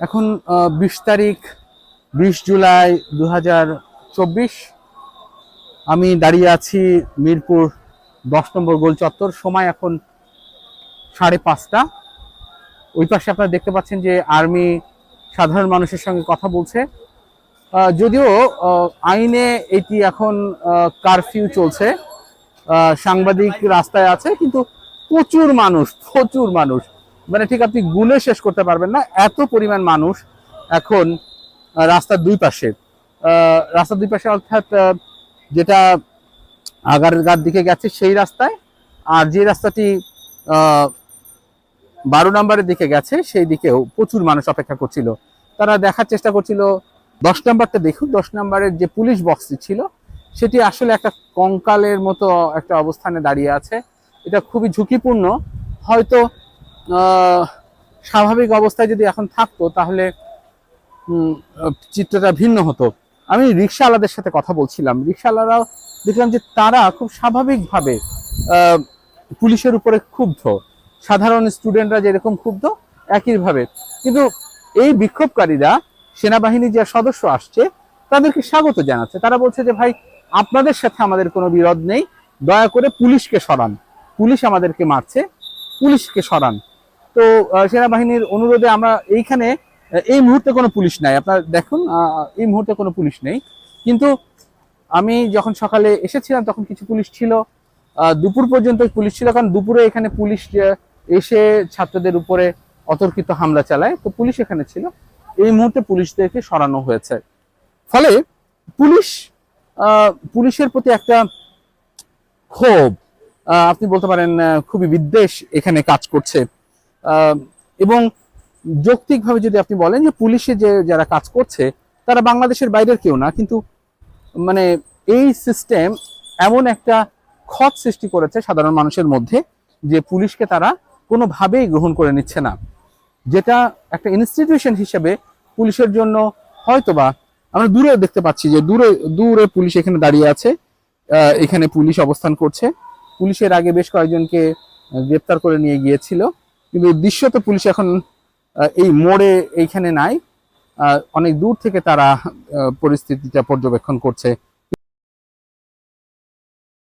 এখন 20 তারিখ 20 জুলাই 2024। আমি দাঁড়িয়ে আছি মিরপুর 10 নম্বর গোল চত্বর। সময় এখন 5:30। ওই পাশে আপনারা দেখতে পাচ্ছেন যে আর্মি সাধারণ মানুষের সঙ্গে কথা বলছে। যদিও আইনে এটি এখন কারফিউ চলছে, সাংবাদিক রাস্তায় আছে, কিন্তু প্রচুর মানুষ, মানে ঠিক আপনি গুনে শেষ করতে পারবেন না, এত পরিমাণ মানুষ এখন রাস্তার দুই পাশে। অর্থাৎ যেটা আগারগাঁর দিকে গেছে সেই রাস্তায়, আর যে রাস্তাটি 12 নম্বরের দিকে গেছে সেই দিকেও প্রচুর মানুষ অপেক্ষা করছিল। তারা দেখার চেষ্টা করছিল 10 নম্বরটা দেখুন। 10 নম্বরের যে পুলিশ বক্সটি ছিল সেটি আসলে একটা কঙ্কালের মতো একটা অবস্থানে দাঁড়িয়ে আছে। এটা খুবই ঝুঁকিপূর্ণ। হয়তো স্বাভাবিক অবস্থায় যদি এখন থাকতো তাহলে চিত্রটা ভিন্ন হতো। আমি রিক্সাওয়ালাদের সাথে কথা বলছিলাম, রিক্সাওয়ালারাও দেখলাম যে তারা খুব স্বাভাবিকভাবে পুলিশের উপরে ক্ষুব্ধ, সাধারণ স্টুডেন্টরা যেরকম ক্ষুব্ধ একইভাবে। কিন্তু এই বিক্ষোভকারীরা সেনাবাহিনীর যে সদস্য আসছে তাদেরকে স্বাগত জানাচ্ছে। তারা বলছে যে ভাই, আপনাদের সাথে আমাদের কোনো বিরোধ নেই, দয়া করে পুলিশকে সরান, পুলিশ আমাদেরকে মারছে, পুলিশকে সরান। তো সেনাবাহিনীর অনুরোধে আমরা এইখানে এই মুহূর্তে কোনো পুলিশ নাই, আপনারা দেখুন এই মুহূর্তে কোনো পুলিশ নেই। কিন্তু আমি যখন সকালে এসেছিলাম তখন কিছু পুলিশ ছিল, দুপুর পর্যন্ত পুলিশ ছিল, কারণ দুপুরে এখানে পুলিশ এসে ছাত্রদের উপরে অতর্কিত হামলা চালায়, তো পুলিশ এখানে ছিল। এই মুহূর্তে পুলিশদেরকে সরানো হয়েছে। ফলে পুলিশের প্রতি একটা ক্ষোভ, আপনি বলতে পারেন খুবই বিদ্বেষ এখানে কাজ করছে। এবং যৌক্তিকভাবে যদি আপনি বলেন যে পুলিশে যারা কাজ করছে তারা বাংলাদেশের বাইরের কেউ না, কিন্তু মানে এই সিস্টেম এমন একটা ক্ষত সৃষ্টি করেছে সাধারণ মানুষের মধ্যে যে পুলিশকে তারা কোনোভাবেই গ্রহণ করে নিচ্ছে না, যেটা একটা ইনস্টিটিউশন হিসেবে পুলিশের জন্য হয়তোবা। আমরা দূরে দেখতে পাচ্ছি যে দূরে পুলিশ এখানে দাঁড়িয়ে আছে, এখানে পুলিশ অবস্থান করছে। পুলিশের আগে বেশ কয়েকজনকে গ্রেপ্তার করে নিয়ে গিয়েছিল, কিন্তু দৃশ্যত পুলিশ এখন এই মোড়ে এইখানে নাই। অনেক দূর থেকে তারা পরিস্থিতিটা পর্যবেক্ষণ করছে।